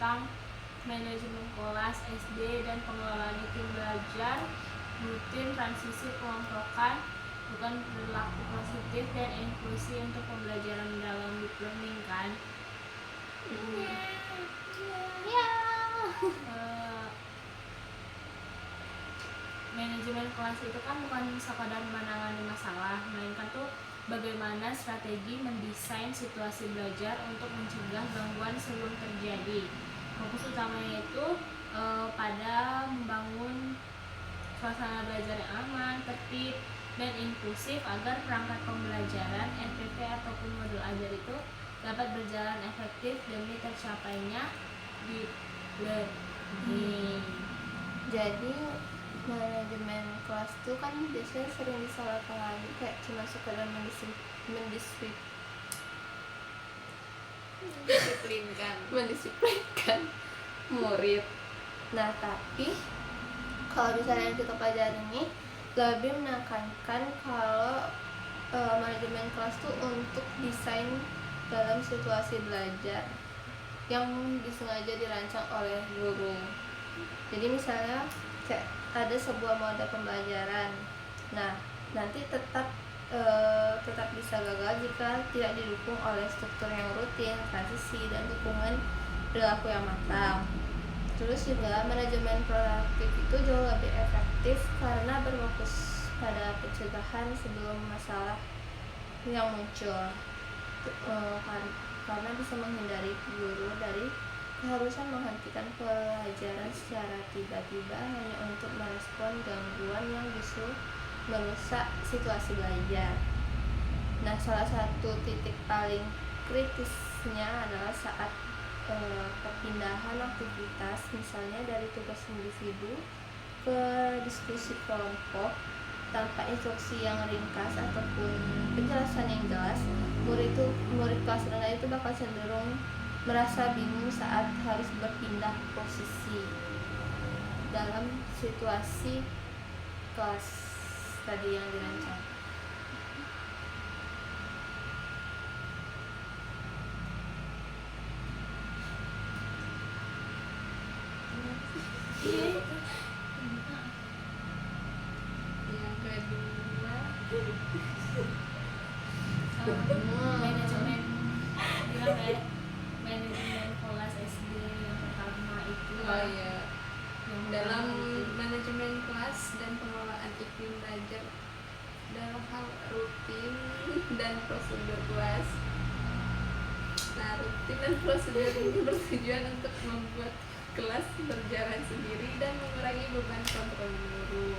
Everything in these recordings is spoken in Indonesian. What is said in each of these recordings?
tentang manajemen kelas SD dan pengelolaan iklim belajar, rutin transisi kelompokan, bukan perilaku positif dan inklusi untuk pembelajaran dalam deep learning kan. Manajemen kelas itu kan bukan sekadar menangani masalah, melainkan tuh bagaimana strategi mendesain situasi belajar untuk mencegah gangguan sebelum terjadi. Fokus utamanya itu pada membangun suasana belajar yang aman, tertib, dan inklusif agar perangkat pembelajaran NPP ataupun modul ajar itu dapat berjalan efektif demi tercapainya deep learning. Jadi manajemen kelas tuh kan biasanya sering disalahpahami kayak cuma sekedar mendisiplinkan murid. Nah tapi kalau misalnya kita pelajari ini lebih menekankan kalau manajemen kelas tuh untuk desain dalam situasi belajar yang disengaja dirancang oleh guru. Jadi misalnya kayak ada sebuah mode pembelajaran, nah nanti tetap bisa gagal jika tidak didukung oleh struktur yang rutin, transisi, dan dukungan perilaku yang matang. Terus juga manajemen proaktif itu jauh lebih efektif karena berfokus pada pencegahan sebelum masalah yang muncul, karena bisa menghindari guru dari keharusan menghentikan pelajaran secara tiba-tiba hanya untuk merespon gangguan yang justru merusak situasi belajar. Nah, salah satu titik paling kritisnya adalah saat perpindahan aktivitas, misalnya dari tugas individu ke diskusi kelompok tanpa instruksi yang ringkas ataupun penjelasan yang jelas, murid kelas rendah itu bakal cenderung merasa bingung saat harus berpindah posisi dalam situasi kelas tadi yang dirancang. Yang kedua manajemen kelas SD yang pertama itu dalam manajemen kelas dan pengelolaan iklim belajar dalam hal rutin dan prosedur kelas. Nah, rutin dan prosedur ini bertujuan untuk membuat kelas berjalan sendiri dan mengurangi beban kontrol guru.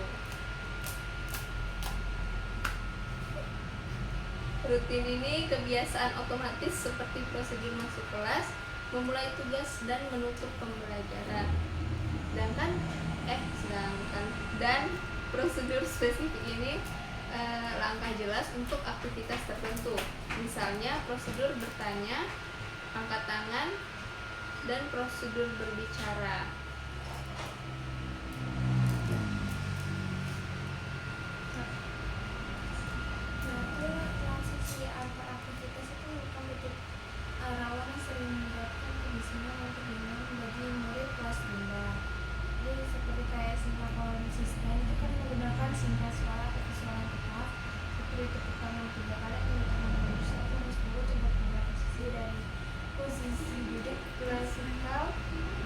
Rutin ini kebiasaan otomatis seperti prosedur masuk kelas, memulai tugas, dan menutup pembelajaran. Dan prosedur spesifik ini langkah jelas untuk aktivitas tertentu. Misalnya prosedur bertanya, angkat tangan, dan prosedur berbicara. Transisi antar aktivitas itu merupakan titik rawan yang sering menyebabkan kemiskinan yang kebingungan bagi murid kelas rendah. Jadi seperti kayak singkat konsisten itu kan menggunakan singkat suara atau suara tetap seperti tepuk tangan 3 kali atau tangan manusia atau guru coba pindah posisi dari posisi duduk klasikal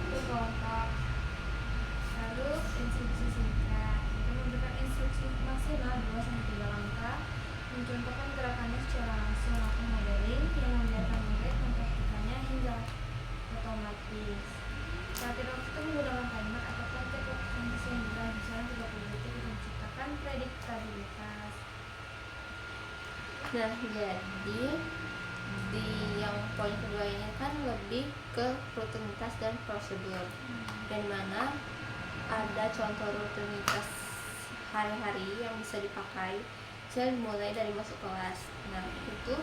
ke kelompok. Lalu instruksi singkat itu memberikan instruksi maksimal 2-3 langkah, mencontohkan gerakannya secara langsung atau modeling yang membiarkan murid mempraktikannya hingga otomatis. Latihan waktu itu menggunakan timer atau kontek waktu yang jelas, misalnya 30 detik untuk menciptakan prediktabilitas. Nah, jadi di yang poin kedua ini kan lebih ke rutinitas dan prosedur, dan mana ada contoh rutinitas hari-hari yang bisa dipakai. Misalnya mulai dari masuk kelas. Nah, itu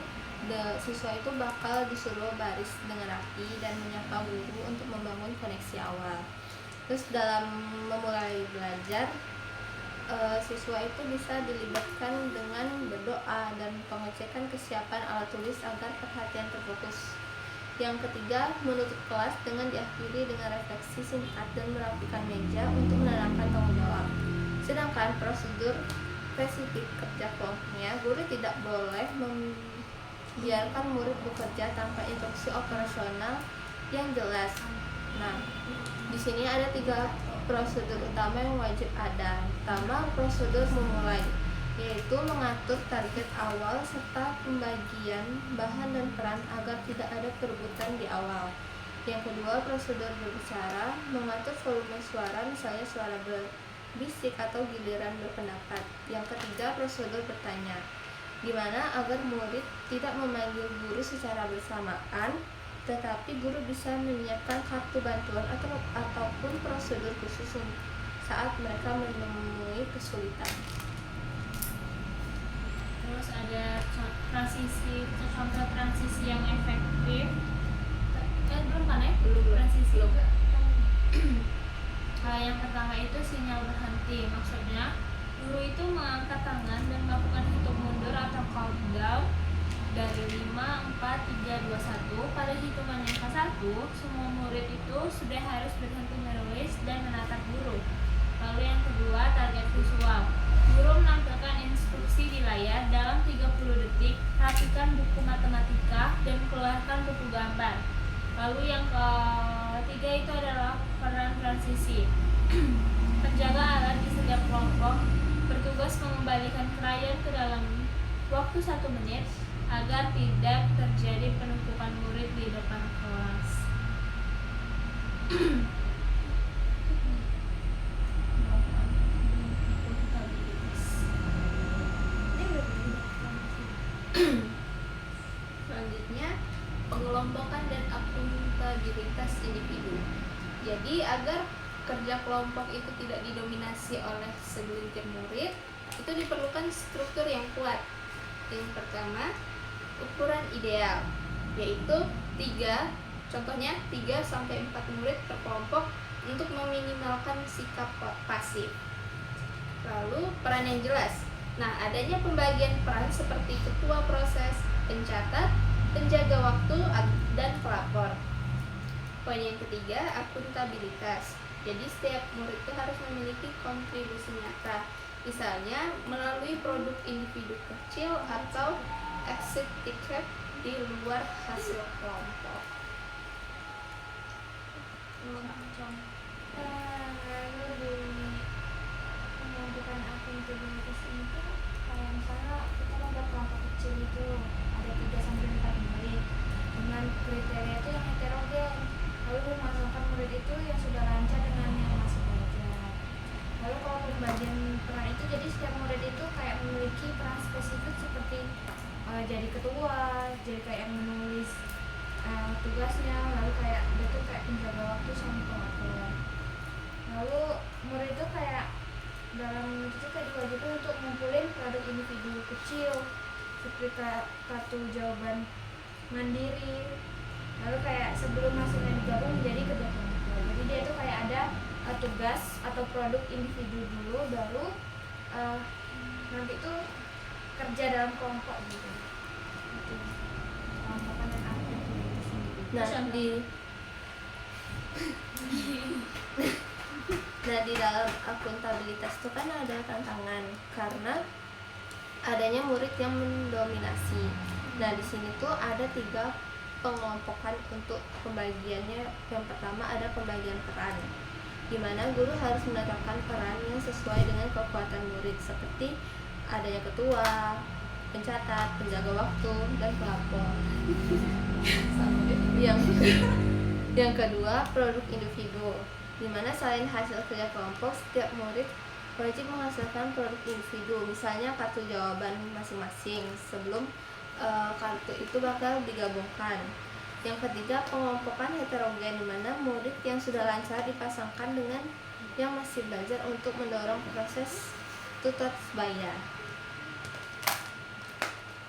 siswa itu bakal disuruh baris dengan rapi dan menyapa guru untuk membangun koneksi awal. Terus dalam memulai belajar, siswa itu bisa dilibatkan dengan berdoa dan pengecekan kesiapan alat tulis agar perhatian terfokus Yang ketiga, menutup kelas dengan diakhiri dengan refleksi singkat dan merapikan meja untuk menanamkan tanggung jawab. Sedangkan prosedur spesifik kerja kelompoknya, guru tidak boleh membiarkan murid bekerja tanpa instruksi operasional yang jelas. Nah, di sini ada 3 prosedur utama yang wajib ada. Pertama, prosedur memulai, yaitu mengatur target awal serta pembagian bahan dan peran agar tidak ada perebutan di awal. Yang kedua, prosedur berbicara, mengatur volume suara, misalnya suara berbisik atau giliran berpendapat. Yang ketiga, prosedur bertanya, di mana agar murid tidak memanggil guru secara bersamaan, tetapi guru bisa menyiapkan kartu bantuan ataupun prosedur khusus saat mereka menemui kesulitan. Terus ada contoh transisi yang efektif. Belum kan ya? Belum. Transisi. Yang pertama itu sinyal berhenti. Maksudnya guru itu mengangkat tangan dan melakukan hitung mundur atau countdown dari 5, 4, 3, 2, 1. Pada hitungan yang ke-1, semua murid itu sudah harus berhenti menulis dan menatap guru. Lalu yang kedua, target visual. Guru menampilkan instruksi di layar dalam 30 detik, rapikan buku matematika, dan keluarkan buku gambar. Lalu yang ketiga itu adalah peran transisi. Penjaga alat di setiap kelompok bertugas mengembalikan krayon ke dalam waktu 1 menit agar tidak terjadi penumpukan murid di depan kelas. Selanjutnya, pengelompokan dan akuntabilitas individu. Jadi agar kerja kelompok itu tidak didominasi oleh segelintir murid, itu diperlukan struktur yang kuat. Yang pertama, ukuran ideal, yaitu 3-4 murid per kelompok untuk meminimalkan sikap pasif. Lalu peran yang jelas. Nah, adanya pembagian peran seperti ketua proses, pencatat, penjaga waktu, dan pelapor. Poin yang ketiga, akuntabilitas. Jadi setiap murid itu harus memiliki kontribusi nyata, misalnya melalui produk individu kecil atau exit ticket di luar hasil kelompok. Lalu di pembentukan akuntabilitas ini tuh kayak misalnya kita membuat kelompok kecil itu ada 3-4 murid dengan kriteria itu yang heterogen, lalu memasukkan murid itu yang sudah lancar dengan yang masih belajar. Lalu kalau pembagian peran itu, jadi setiap murid itu kayak memiliki peran spesifik seperti jadi ketua, jadi kayak menulis tugasnya, lalu kayak dia tuh kayak penjaga waktu sama pelapor. Lalu murid itu kayak dalam itu kayak diwajibkan untuk ngumpulin produk individu kecil seperti kartu jawaban mandiri. Lalu kayak sebelum hasilnya digabung menjadi kedua kelompok. Jadi dia itu kayak ada tugas atau produk individu dulu, baru nanti itu kerja dalam kelompok gitu. Itu kelompokan dan akuntabilitas sendiri. Nah, di dalam akuntabilitas itu kan ada tantangan karena adanya murid yang mendominasi. Nah, di sini tuh ada 3 pengelompokan untuk pembagiannya. Yang pertama ada pembagian peran, di mana guru harus menetapkan peran yang sesuai dengan kekuatan murid seperti adanya ketua, pencatat, penjaga waktu, dan pelapor. Yang kedua, produk individu, di mana selain hasil kerja kelompok, setiap murid wajib menghasilkan produk individu, misalnya kartu jawaban masing-masing sebelum kartu itu bakal digabungkan. Yang ketiga, pengelompokan heterogen, di mana murid yang sudah lancar dipasangkan dengan yang masih belajar untuk mendorong proses tutor sebaya.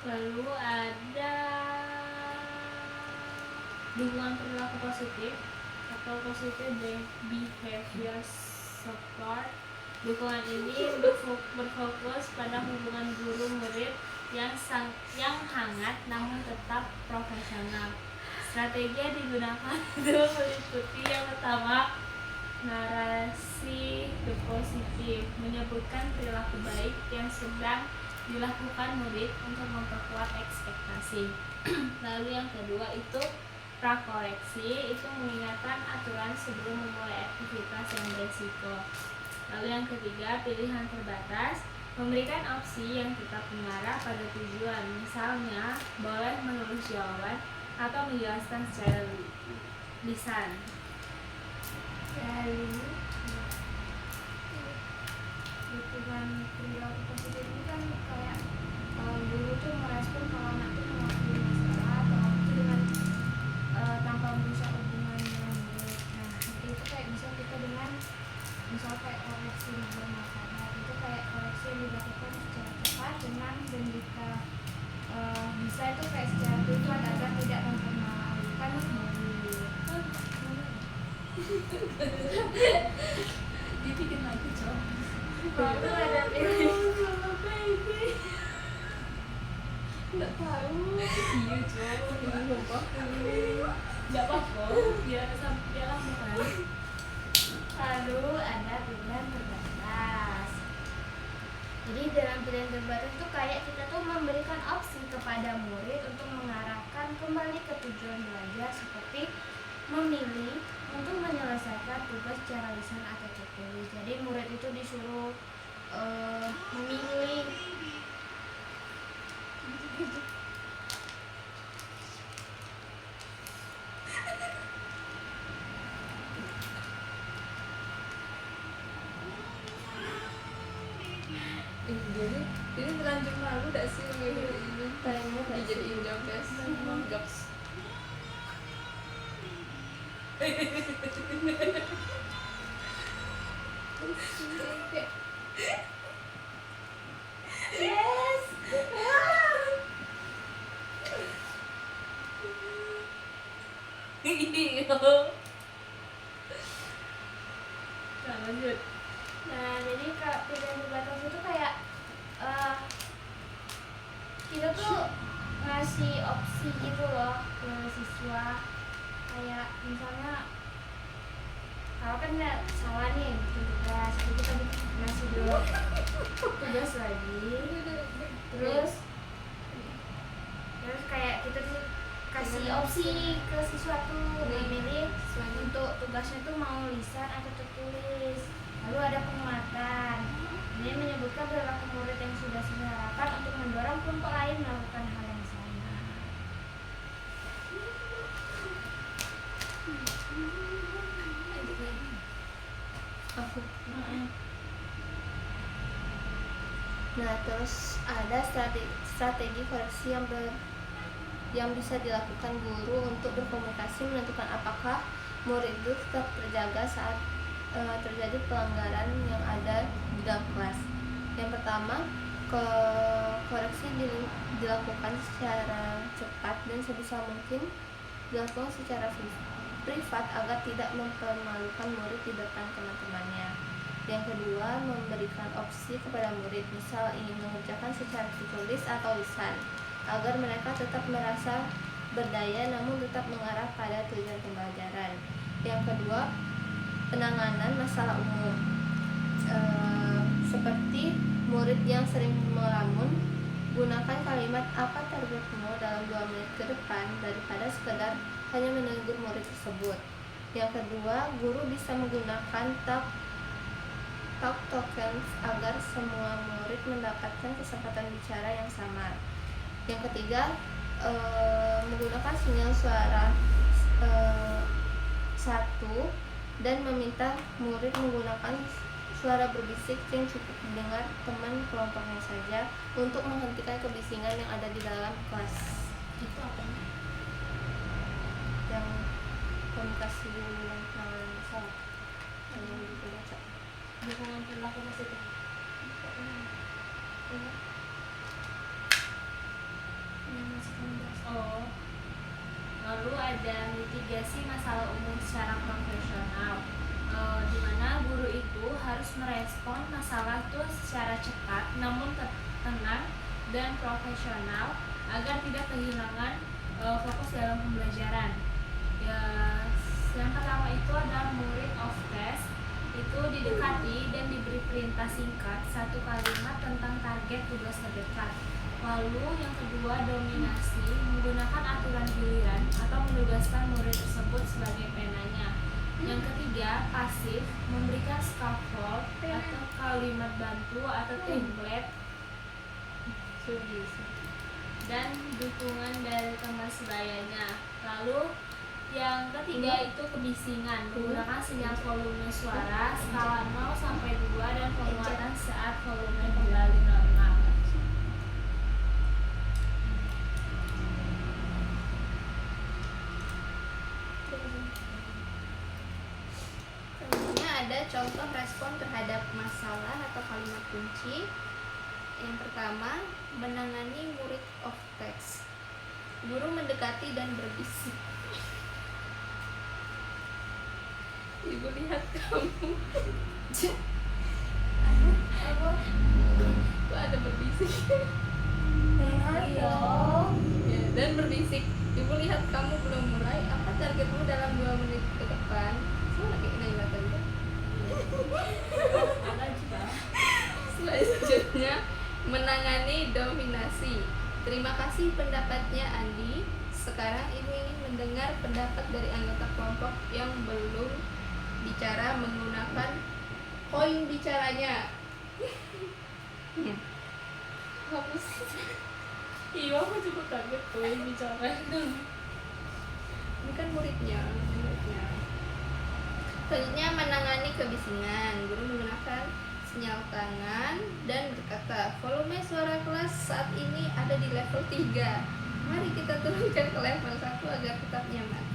Lalu ada dukungan perilaku positif atau positive behavior support. Dukungan ini berfokus pada hubungan guru murid yang hangat namun tetap profesional. strategi yang digunakan itu meliputi yang pertama, narasi positif, menyebutkan perilaku baik yang sedang dilakukan murid untuk memperkuat ekspektasi. Lalu yang kedua itu prakoreksi, itu mengingatkan aturan sebelum memulai aktivitas yang berisiko. Lalu yang ketiga, pilihan terbatas, memberikan opsi yang tetap mengarah pada tujuan. Misalnya, boleh menulis jawaban atau menjelaskan secara lisan. Lalu dukungan perilaku positif ini kan kayak guru tuh merespon kalau anak tuh mengakui masalah atau itu dengan tanpa merusak hubungan dengan murid. Nah itu kayak bisa kita dengan misal kayak koreksi bermasalah itu kayak koreksi yang dilakukan secara cepat, tenang, dan jika bisa itu kayak secara tujuan agar tidak mempermalukan murid. Dibikin lagi, Cok. Lalu ada pilihan Nggak tahu. Iya, Cok. Enggak apa-apa, biar sampai lama kan. lalu ada pilihan terbatas. Jadi dalam pilihan terbatas itu kayak kita tuh memberikan opsi kepada murid untuk mengarahkan kembali ke tujuan belajar, seperti memilih untuk menyelesaikan tugas secara lisan atau tertulis. Jadi murid itu disuruh memilih. Jadi terlanjur malu gak sih ini Kayaknya gak sih? dijadiin jokes. Kayak Yes. Nah, lanjut. Nah, jadi kalau pilihan terbatas itu kayak kita tuh ngasih opsi gitu loh ke siswa, kayak misalnya kalau kan nggak salah nih bikin tugas, jadi kita ngasih dulu tugas lagi, terus kayak kita tuh kasih opsi ke siswa tuh memilih untuk tugasnya tuh mau lisan atau tertulis. Lalu ada penguatan, ini menyebutkan perilaku murid yang sudah diharapkan untuk mendorong kelompok lain melakukan hal yang sama. Aku. Nah, terus ada strategi koreksi yang bisa dilakukan guru untuk berkomunikasi menentukan apakah murid itu tetap terjaga saat terjadi pelanggaran yang ada di dalam kelas. Yang pertama, koreksi dilakukan secara cepat dan sebisa mungkin dilakukan secara privat agar tidak mempermalukan murid di depan teman-temannya. Yang kedua, memberikan opsi kepada murid, misal ingin mengerjakan secara tertulis atau lisan, agar mereka tetap merasa berdaya namun tetap mengarah pada tujuan pembelajaran. Yang kedua, penanganan masalah umum, seperti murid yang sering melamun, gunakan kalimat "apa targetmu" dalam 2 menit ke depan daripada sekedar hanya menegur murid tersebut. Yang kedua, guru bisa menggunakan talk tokens agar semua murid mendapatkan kesempatan bicara yang sama. Yang ketiga, menggunakan sinyal suara 1 dan meminta murid menggunakan suara berbisik yang cukup didengar teman kelompoknya saja untuk menghentikan kebisingan yang ada di dalam kelas. Itu apanya? Yang komunikasi yang penanganan masalah yang dibaca. Dukungan perilaku positif. Oh. Lalu ada mitigasi masalah umum secara profesional, di mana guru itu harus merespon masalah itu secara cepat namun tenang dan profesional agar tidak kehilangan fokus dalam pembelajaran. Ya, yang pertama itu adalah murid of test, itu didekati dan diberi perintah singkat satu kalimat tentang target tugas terdekat. Lalu yang kedua dominasi, menggunakan aturan giliran atau menugaskan murid tersebut sebagai penanya. Yang ketiga pasif, memberikan scaffold atau kalimat bantu atau template dan dukungan dari teman sebayanya. Lalu yang ketiga itu kebisingan, menggunakan sinyal volume suara skala 0 sampai 2 dan penguatan saat volume kembali normal. Selanjutnya ada contoh respon terhadap masalah atau kalimat kunci. Yang pertama, menangani murid of text. Guru mendekati dan berbisik. Ibu lihat kamu. Kok ada berbisik? Ayo. Ya, dan berbisik. Ibu lihat kamu belum mulai. Apa targetmu dalam 2 menit ke depan? Semua kayak Naila tadi kan? Ada juga. Selanjutnya, menangani dominasi. Terima kasih pendapatnya Andi. Sekarang ibu ingin mendengar pendapat dari anggota kelompok yang belum bicara menggunakan koin bicaranya. Hapus. Iya, aku juga kaget tuh yang bicara. Ini kan muridnya. Selanjutnya menangani kebisingan. Guru menggunakan sinyal tangan dan berkata, volume suara kelas saat ini ada di level 3. Mari kita turunkan ke level 1 agar tetap nyaman.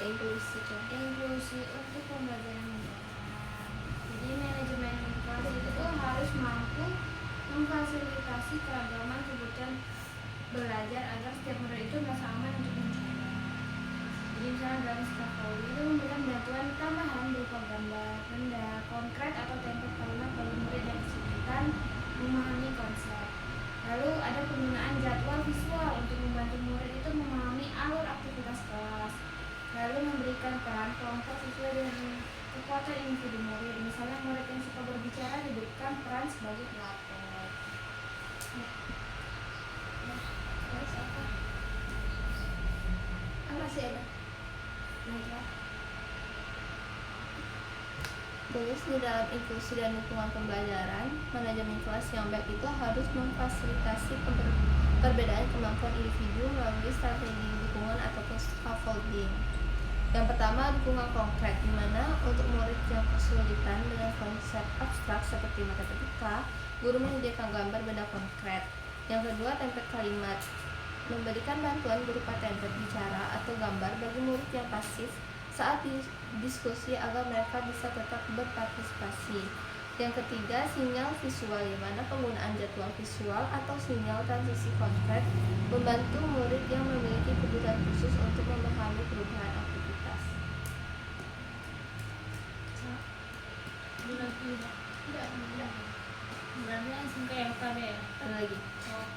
Inklusi kan. Inklusi untuk pembelajaran mendalam. Jadi manajemen kelas itu tuh harus mampu memfasilitasi keragaman kebutuhan belajar agar setiap murid itu merasa aman untuk mencoba. Jadi misalnya dalam scaffolding itu memberikan bantuan tambahan berupa gambar, benda konkret atau template kalimat bagi murid yang kesulitan memahami konsep. Lalu ada penggunaan jadwal visual untuk membantu murid itu memahami alur aktivitas kelas. Lalu memberikan peran kelompok sesuai dengan kekuatan individu murid. Misalnya murid yang suka berbicara diberikan peran sebagai pelapor. Terus apa? Masih ada. Terus di dalam inklusi dan dukungan pembelajaran, manajemen kelas yang baik itu harus memfasilitasi perbedaan kemampuan individu melalui strategi dukungan ataupun scaffolding. Yang pertama, dukungan konkret, di mana untuk murid yang kesulitan dengan konsep abstrak seperti matematika, guru menyediakan gambar benda konkret. Yang kedua, template kalimat, memberikan bantuan berupa template bicara atau gambar bagi murid yang pasif saat diskusi agar mereka bisa tetap berpartisipasi. Yang ketiga, sinyal visual, di mana penggunaan jadwal visual atau sinyal transisi konkret membantu murid yang memiliki kebutuhan khusus untuk memahami perubahan aktivitas. Berarti langsung ke LK deh. Ada lagi. Oh,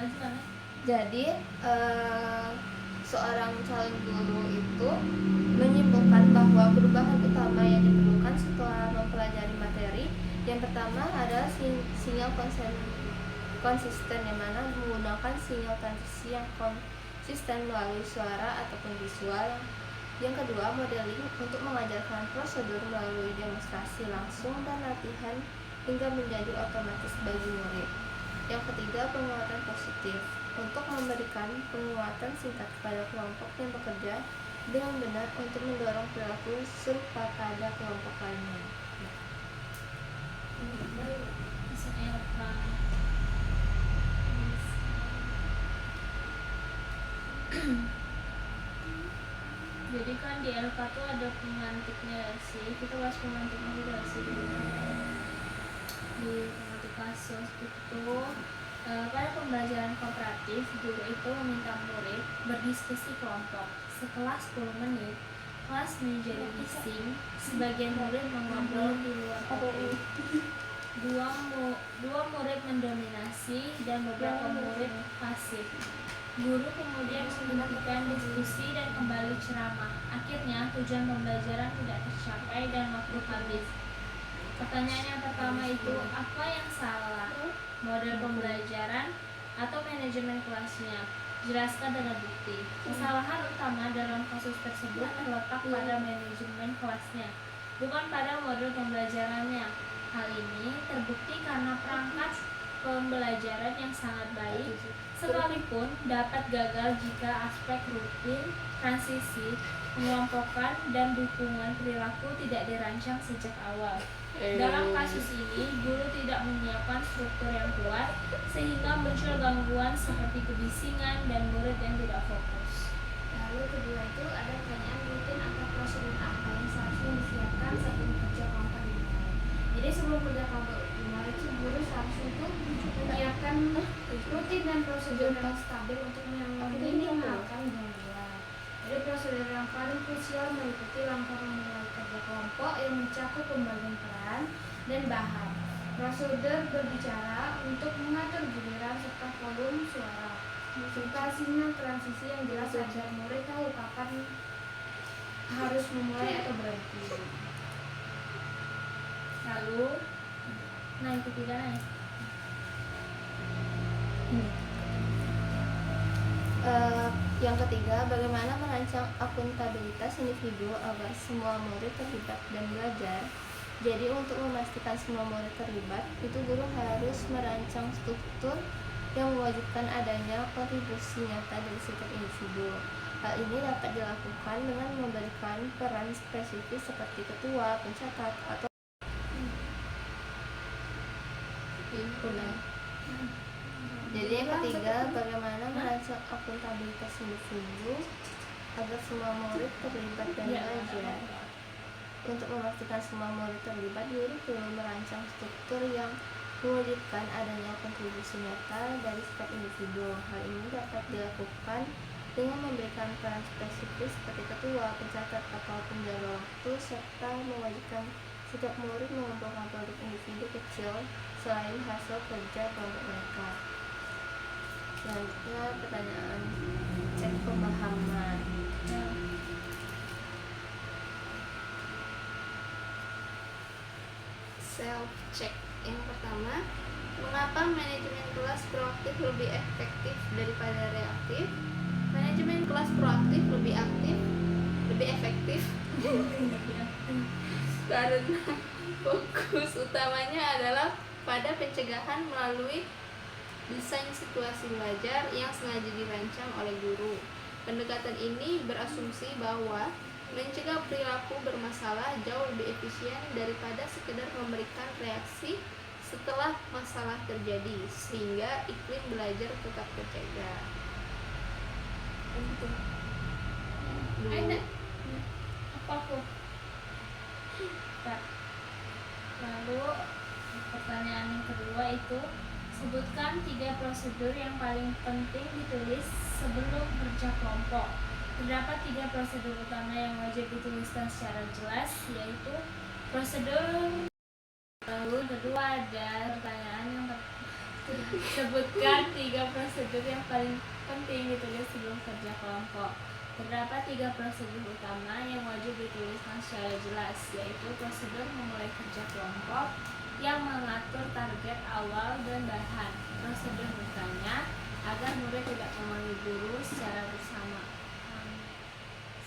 lanjut mana? Jadi seorang calon guru itu menyimpulkan bahwa perubahan utama yang diperlukan setelah mempelajari materi, yang pertama adalah sinyal konsisten, yang mana menggunakan sinyal transisi yang konsisten melalui suara ataupun visual. Yang kedua, modeling untuk mengajarkan prosedur melalui demonstrasi langsung dan latihan hingga menjadi otomatis bagi murid. Yang ketiga, penguatan positif untuk memberikan penguatan singkat kepada kelompok yang bekerja dengan benar untuk mendorong perilaku serupa pada kelompok lainnya. Bisa LK. Jadi kan di LK tuh ada pemantiknya sih. Kita bahas pemantiknya juga sih. Di pemantik kasus itu Pada pembelajaran kooperatif, guru itu meminta murid berdiskusi kelompok. Setelah 10 menit, kelas menjadi bising. Sebagian murid mengobrol di luar topik. Dua murid mendominasi dan beberapa murid pasif. Guru kemudian menghentikan diskusi dan kembali ceramah. Akhirnya tujuan pembelajaran tidak tercapai dan waktu habis. Pertanyaan yang pertama itu, apa yang salah? Model pembelajaran atau manajemen kelasnya? Jelaskan dengan bukti. Kesalahan utama dalam kasus tersebut terletak pada manajemen kelasnya, bukan pada model pembelajarannya. Hal ini terbukti karena perangkat pembelajaran yang sangat baik sekalipun dapat gagal jika aspek rutin, transisi, pengelompokan, dan dukungan perilaku tidak dirancang sejak awal. Dalam kasus ini, guru tidak menyiapkan struktur yang kuat sehingga muncul gangguan seperti kebisingan dan murid yang tidak fokus. Lalu kedua itu ada pertanyaan rutin atau prosedur apa yang seharusnya disiapkan sebelum kerja kelompok dimulai. Jadi sebelum kerja kelompok dimulai itu guru seharusnya itu menyiapkan rutin dan prosedur yang stabil untuk meminimalkan gangguan. Jadi prosedur yang paling krusial meliputi langkah memulai kerja kelompok yang mencakup pembagian peran dan bahan. Prosedur berbicara untuk mengatur giliran serta volume suara, serta sinyal transisi yang jelas agar murid tahu kapan harus memulai atau berhenti. Lalu, yang ketiga Yang ketiga, bagaimana merancang akuntabilitas individu agar semua murid terlibat dan belajar. Jadi untuk memastikan semua murid terlibat, itu guru harus merancang struktur yang mewajibkan adanya kontribusi nyata dari setiap individu. Hal ini dapat dilakukan dengan memberikan peran spesifik seperti ketua, pencatat, atau Jadi yang ketiga, bagaimana merancang akuntabilitas individu agar semua murid terlibat dan belajar. Untuk memastikan semua murid terlibat, guru perlu merancang struktur yang mewajibkan adanya kontribusi nyata dari setiap individu. Hal ini dapat dilakukan dengan memberikan peran spesifik seperti ketua, pencatat, atau penjaga waktu, serta mewajibkan setiap murid mengumpulkan produk individu kecil selain hasil kerja kelompok mereka. Selanjutnya pertanyaan cek pemahaman. Self check. Yang pertama, mengapa manajemen kelas proaktif lebih efektif daripada reaktif? Manajemen kelas proaktif lebih efektif karena fokus utamanya adalah pada pencegahan melalui desain situasi belajar yang sengaja dirancang oleh guru. Pendekatan ini berasumsi bahwa mencegah perilaku bermasalah jauh lebih efisien daripada sekedar memberikan reaksi setelah masalah terjadi, sehingga iklim belajar tetap terjaga. Ada apa kok? Lalu pertanyaan yang kedua itu, sebutkan 3 prosedur yang paling penting ditulis sebelum kerja kelompok. Terdapat 3 prosedur utama yang wajib dituliskan secara jelas, yaitu prosedur. Lalu kedua ada pertanyaan yang sebutkan 3 prosedur yang paling penting ditulis sebelum kerja kelompok. Terdapat 3 prosedur utama yang wajib dituliskan secara jelas, yaitu prosedur memulai kerja kelompok yang mengatur target awal dan bahan, prosedur bertanya agar murid tidak memanggil guru secara bersama,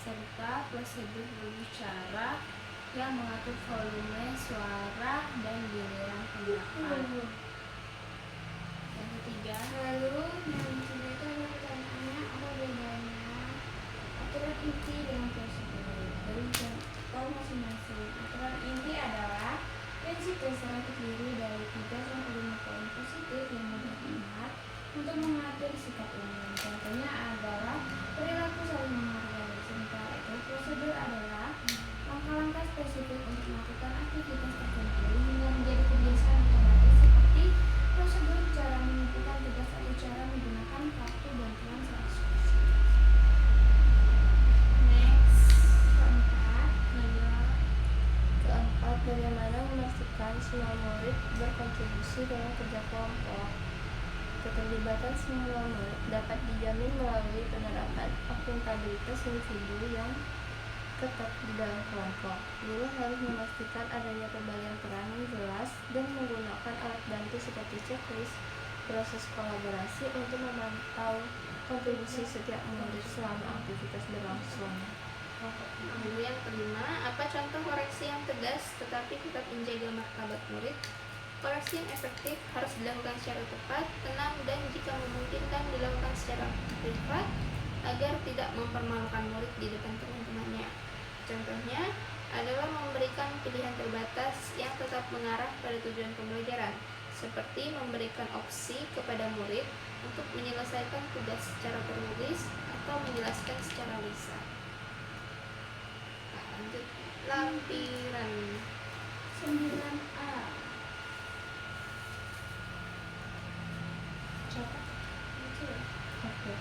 serta prosedur berbicara yang mengatur volume suara dan giliran pendapat. Yang ketiga, Lalu yang ketiga itu ada pertanyaannya, apa bedanya aturan inti dengan prosedur? Dari contoh masing-masing. Aturan inti adalah prinsip dasar terdiri dari 3 sampai 5 poin positif yang mudah diingat untuk mengatur sikap umum. Contohnya adalah perilaku saling menghargai. Sementara itu, prosedur adalah langkah-langkah spesifik untuk melakukan aktivitas tertentu hingga menjadi kebiasaan otomatis seperti kelompok. Keterlibatan semua murid dapat dijamin melalui penerapan akuntabilitas individu yang ketat di dalam kelompok. Guru harus memastikan adanya pembagian peran yang jelas dan menggunakan alat bantu seperti checklist, proses kolaborasi untuk memantau kontribusi setiap murid selama aktivitas berlangsung. Lalu yang kelima, apa contoh koreksi yang tegas tetapi tetap menjaga martabat murid? Koreksi yang efektif harus dilakukan secara tepat, tenang, dan jika memungkinkan dilakukan secara privat agar tidak mempermalukan murid di depan teman-temannya. Contohnya adalah memberikan pilihan terbatas yang tetap mengarah pada tujuan pembelajaran, seperti memberikan opsi kepada murid untuk menyelesaikan tugas secara tertulis atau menjelaskan secara lisan. Nah, lanjut lampiran 9A. Oke.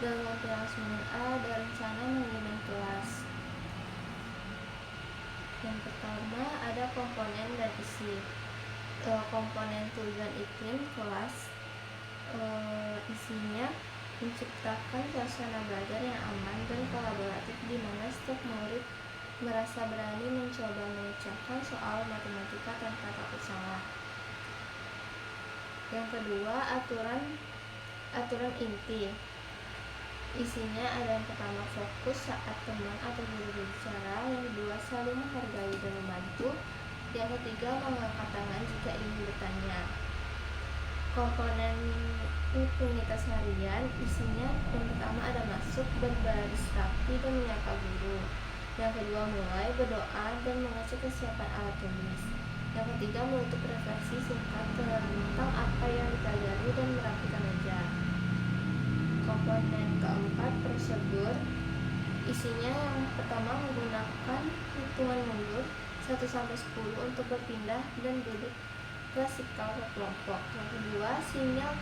Dalam lampiran 9A ada rencana manajemen kelas. Yang pertama ada komponen dan isi. Komponen tujuan iklim kelas, isinya menciptakan suasana belajar yang aman dan kolaboratif di mana setiap murid merasa berani mencoba memecahkan soal matematika tanpa takut salah. Yang kedua, aturan inti. Isinya ada yang pertama fokus saat teman atau guru berbicara, yang kedua saling menghargai dan membantu, yang ketiga mengangkat tangan jika ingin bertanya. Komponen rutinitas harian, isinya yang pertama ada masuk, berbaris rapi dan menyapa guru. Yang kedua mulai, berdoa dan mengecek kesiapan alat tulis. Yang ketiga menutup refleksi singkat tentang apa yang dipelajari dan merapikan meja. Komponen keempat prosedur, isinya yang pertama menggunakan hitungan mundur 1-10 untuk berpindah dan duduk klasikal ke kelompok. Yang kedua sinyal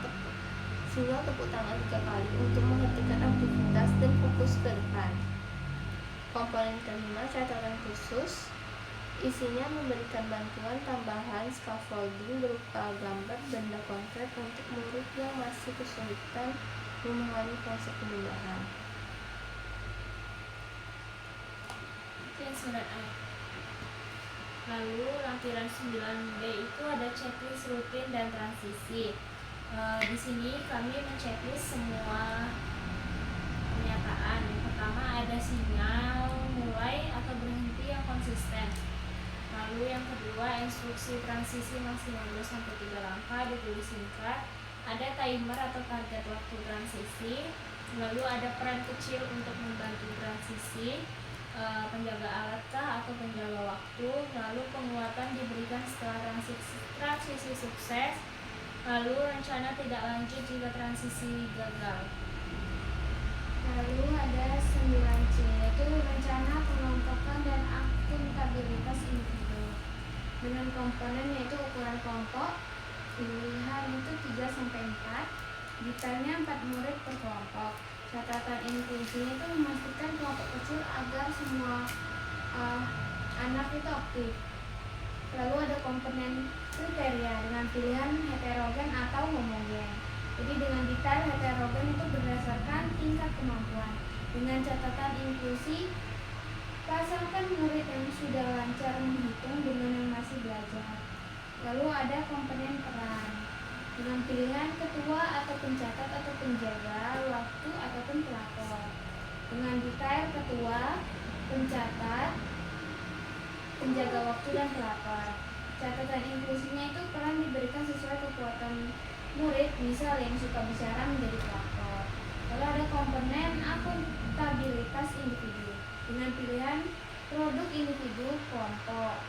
tepuk tangan 3 kali untuk menghentikan aktivitas dan fokus ke depan. Komponen kelima catatan khusus, isinya memberikan bantuan tambahan scaffolding berupa gambar benda konkret untuk murid yang masih kesulitan memahami konsep pembenaran. Itu yang 9A. Lalu lampiran 9B itu ada checklist rutin dan transisi. Di sini kami men-checklist semua pernyataan. Yang pertama ada sinyal mulai atau berhenti yang konsisten. Lalu yang kedua instruksi transisi maksimal 2-3 langkah ditulis singkat. Ada timer atau target waktu transisi. Lalu ada peran kecil untuk membantu transisi, penjaga alat kah atau penjaga waktu. Lalu penguatan diberikan setelah transisi sukses. Lalu rencana tidak lanjut jika transisi gagal. Lalu ada 9C, yaitu rencana pengelompokan dan akuntabilitas individu. Dengan komponen yaitu ukuran kelompok, pilihan itu 3-4, detailnya 4 murid per kelompok. Catatan inklusinya itu memastikan kelompok kecil agar semua anak itu aktif. Lalu ada komponen kriteria dengan pilihan heterogen atau homogen. Jadi dengan detail heterogen itu berdasarkan tingkat kemampuan. Dengan catatan inklusi, pasalkan murid yang sudah lancar menghitung dengan yang masih belajar. Lalu ada komponen peran dengan pilihan ketua atau pencatat atau penjaga waktu ataupun pelapor. Dengan detail ketua, pencatat, penjaga waktu dan pelapor. Catatan inklusinya itu peran diberikan sesuai kekuatan murid, misal yang suka bicara menjadi pelapor. Lalu ada komponen akuntabilitas individu dengan pilihan produk individu kelompok.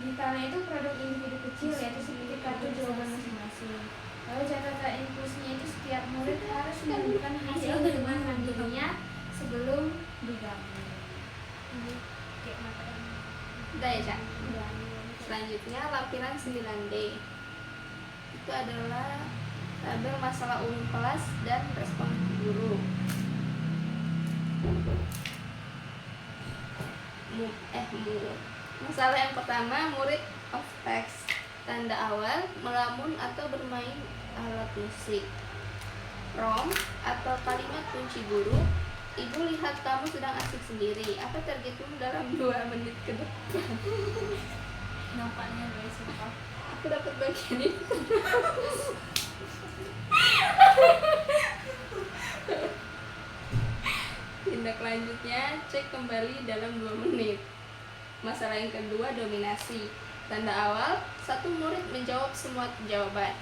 Detailnya itu produk individu kecil yaitu seperti kartu jawaban masing-masing. Lalu catatan inklusinya itu setiap murid harus menunjukkan hasil dengan mandirinya sebelum digabung. Udah ya, Cak? Selanjutnya lampiran 9D. Itu adalah tabel masalah umum kelas dan respon guru. Masalah yang pertama, murid of text. Tanda awal, melamun atau bermain alat musik. Rom atau kalimat kunci guru. Ibu lihat kamu sedang asik sendiri. Apa targetmu dalam 2 menit ke depan? Nampaknya guys, sumpah. Aku dapat bagian ini. Tindak lanjutnya, cek kembali dalam 2 menit. Masalah yang kedua, dominasi. Tanda awal, 1 murid menjawab semua jawaban.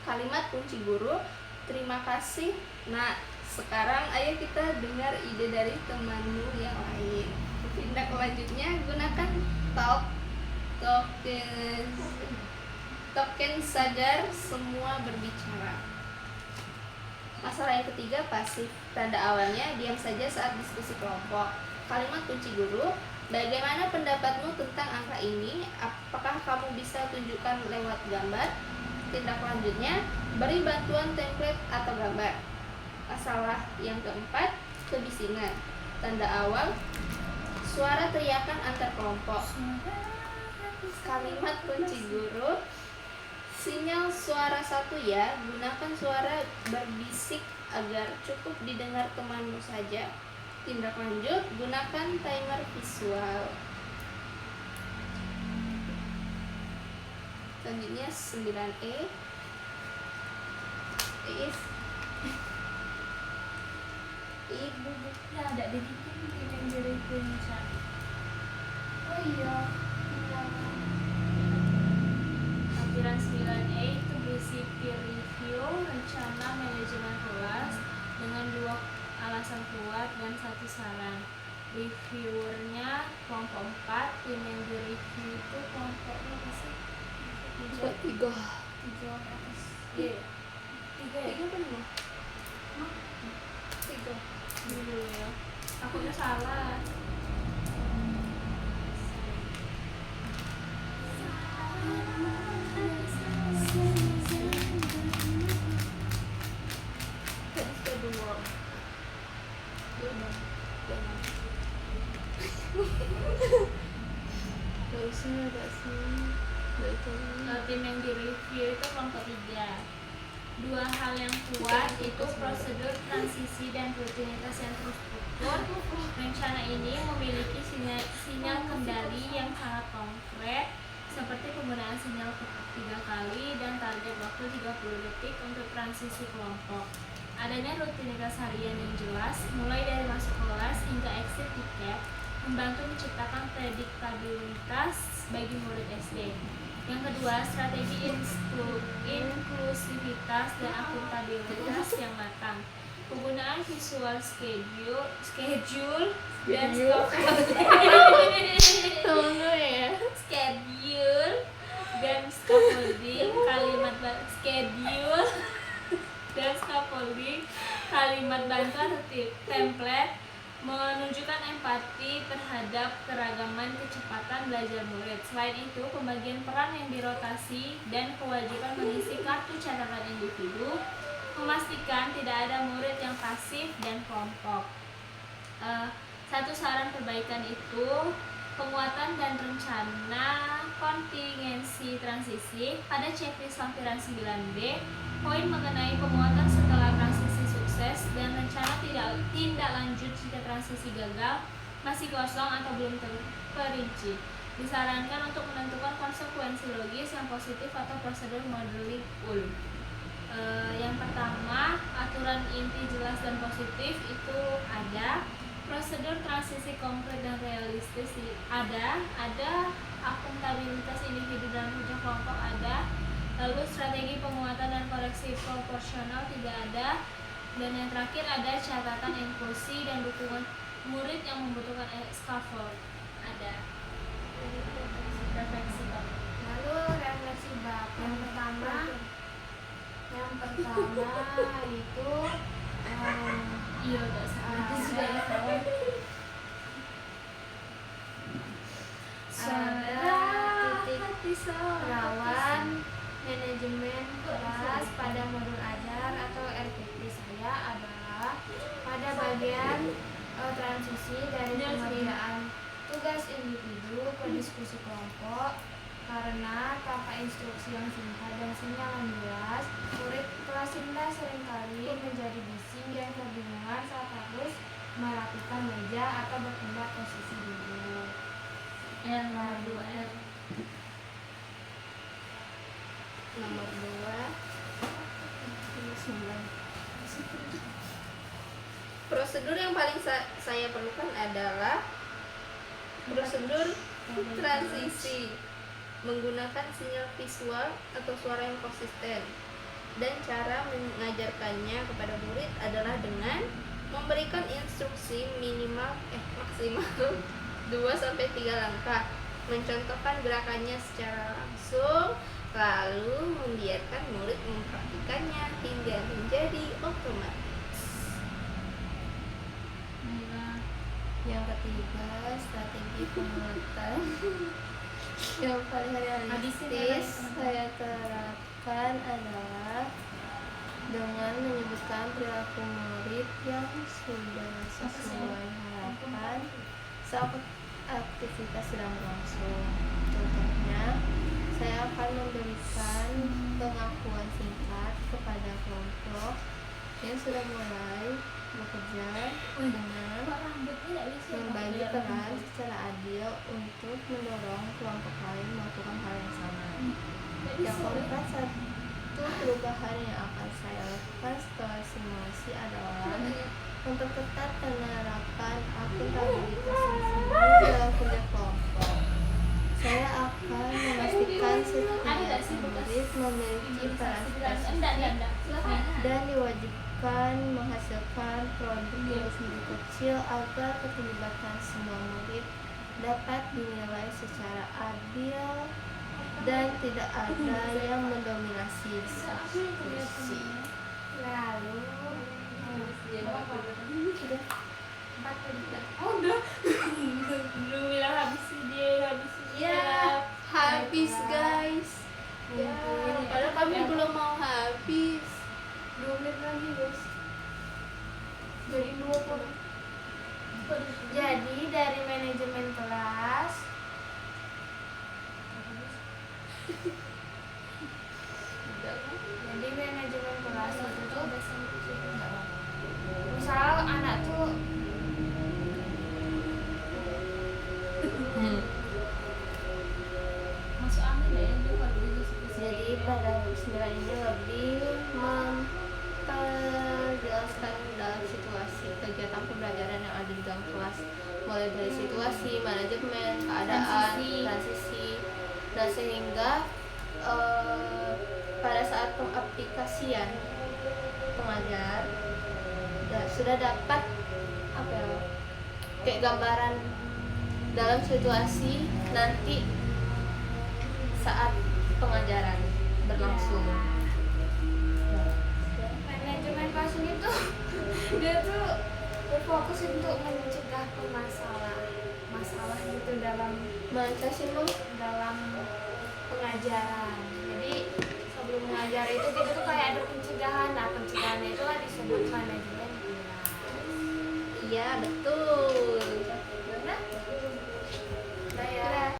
Kalimat kunci guru, terima kasih. Nah, sekarang ayo kita dengar ide dari temanmu yang lain. Tindak lanjutnya, gunakan token sadar semua berbicara. Masalah yang ketiga, pasif. Tanda awalnya, diam saja saat diskusi kelompok. Kalimat kunci guru, bagaimana pendapatmu tentang angka ini? Apakah kamu bisa tunjukkan lewat gambar? Tindak lanjutnya, beri bantuan template atau gambar. Masalah yang keempat, kebisingan. Tanda awal, suara teriakan antar kelompok. Kalimat kunci guru, sinyal suara 1 ya, gunakan suara berbisik agar cukup didengar temanmu saja. Tindak lanjut, gunakan timer visual. Selanjutnya 9E is Ibu bukunya ada di yang dari Indonesia. Oh iya. Tampilan 9A itu berisi peer review rencana manajemen kelas dengan 2 alasan kuat dan 1 saran. Reviewernya kelompok 4, tim yang di-review itu kelompoknya apa sih? 3. 3 atas. Iya, 3 ya? 3 kan? 3. Dulu ya. Aku udah salah. Tadi kedua. Harusnya ada sini. Tim yang di-review itu kelompok 3. 2 hal yang kuat itu prosedur transisi dan rutinitas yang terstruktur. Rencana ini memiliki sinyal kendali yang sangat konkret, seperti penggunaan sinyal 3 kali dan target waktu 30 detik untuk transisi kelompok. Adanya rutinitas harian yang jelas, mulai dari masuk kelas hingga exit tiket, membantu menciptakan prediktabilitas bagi murid SD. Yang kedua, strategi inklusivitas dan akuntabilitas yang matang. Penggunaan visual schedule dan scaffolding, kalimat bantu atau template menunjukkan empati terhadap keragaman kecepatan belajar murid. Selain itu, pembagian peran yang dirotasi dan kewajiban mengisi kartu catatan individu memastikan tidak ada murid yang pasif dan kelompok. 1 saran perbaikan itu penguatan dan rencana kontingensi transisi. Pada checklist lampiran 9B, poin mengenai penguatan setelah transisi sukses dan rencana tindak lanjut jika transisi gagal masih kosong atau belum terperinci. Disarankan untuk menentukan konsekuensi logis yang positif atau prosedur modeling ulang. Yang pertama, aturan inti jelas dan positif itu ada. Prosedur transisi konkret dan realistis ada akuntabilitas individu dan kerja kelompok ada. Lalu strategi penguatan dan koreksi proporsional tidak ada. Dan yang terakhir ada catatan inklusi dan dukungan murid yang membutuhkan scaffold ada. Refleksi bab. Lalu refleksi bab yang pertama itu Iya, gak salah. ada titik rawan manajemen kelas pada modul ajar atau RPP saya adalah pada bagian transisi dari pengerjaan tugas individu ke diskusi kelompok, karena Karena tanpa instruksi yang singkat dan sinyal yang jelas, murid kelas rendah seringkali menjadi bising dan kebingungan saat harus merapikan meja atau berpindah posisi duduk. Yang nomor 2 R. Nomor 2 prosedur yang paling saya perlukan adalah prosedur transisi menggunakan sinyal visual atau suara yang konsisten, dan cara mengajarkannya kepada murid adalah dengan memberikan instruksi maksimal 2-3 langkah, mencontohkan gerakannya secara langsung, lalu membiarkan murid mempraktikannya hingga menjadi otomatis. Yang ketiga, strategi penguatan yang paling realistis saya terapkan adalah dengan menyebutkan perilaku murid yang sudah sesuai harapan saat aktivitas sedang berlangsung. Contohnya, saya akan memberikan pengakuan singkat kepada kelompok yang sudah mulai bekerja dengan membagi peran secara adil untuk mendorong kelompok lain melakukan hal yang sama. Yang keempat, satu perubahan yang akan saya lakukan setelah simulasi adalah memperketat penerapan akuntabilitas sendiri dalam kerja kelompok. Saya akan memastikan setiap murid memiliki peran spesifik dan diwajibkan menghasilkan produk yang lebih kecil agar keterlibatan semua murid dapat dinilai secara adil dan tidak ada yang mendominasi diskusi. Lalu Udah. Belum bilang habis dia. Ya, habis guys. Ya, Mungkin padahal kami belum mau habis. 2 menit lagi guys, jadi 20. Jadi dari manajemen kelas itu tuh misal anak tuh masuk angin ya, dia kalau diskusi. Jadi pada 9 ini lebih memperjelaskan dalam situasi kegiatan pembelajaran yang ada di dalam kelas, mulai dari situasi, manajemen, keadaan, transisi, dan sehingga pada saat pengaplikasian pengajar sudah dapat kayak gambaran dalam situasi nanti saat pengajaran berlangsung. manajemen kelas ini tuh dia tuh berfokus untuk mencegah masalah gitu dalam pengajaran. Jadi sebelum mengajar itu kita tuh kayak ada pencegahan. Nah, pencegahannya itulah disebut manajemen kelas. Iya, betul.